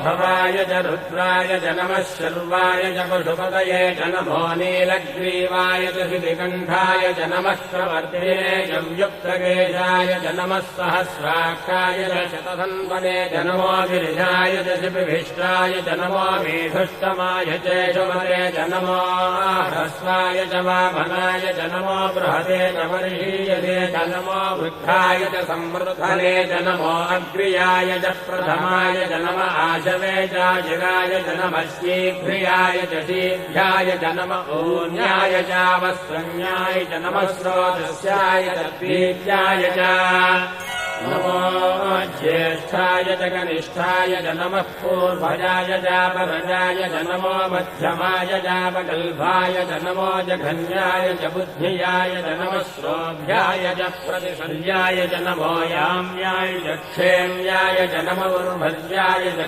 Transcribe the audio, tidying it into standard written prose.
भवाय च रुद्राय च नमः शर्वाय च पशुपतये च नमो नीलग्रीवाय च शितिकण्ठाय च नमः प्रवर्तिने च युक्तकेशाय च नमः सहस्राक्षाय च शतधन्वने च नमो गिरिजाय च शिपिभिष्टाय च नमो मेधुष्टमाय च शुभते च नमो ह्रस्वाय च वामनाय च नमो बृहते च वर्षीयते च नमो वृद्धाय च संवृद्धने च नमो अग्र्याय च प्रथमाय च नम आशवे च जिगाय च नमः शीघ्रियाय च शीघ्राय च नम ऊन्याय च वस्त्रन्याय च नमः स्रोतस्याय च द्वीत्याय च नमो ज्येष्ठाय च कनिष्ठाय च नमः पूर्वजाय च परजाय च नमो मध्यमाय च वकल्भाय च नमो जघन्याय च बुद्धियाय च नमः श्रोभ्याय च प्रतिशल्याय च नमो याम्याय च क्षेम्याय च नमो उर्भज्याय च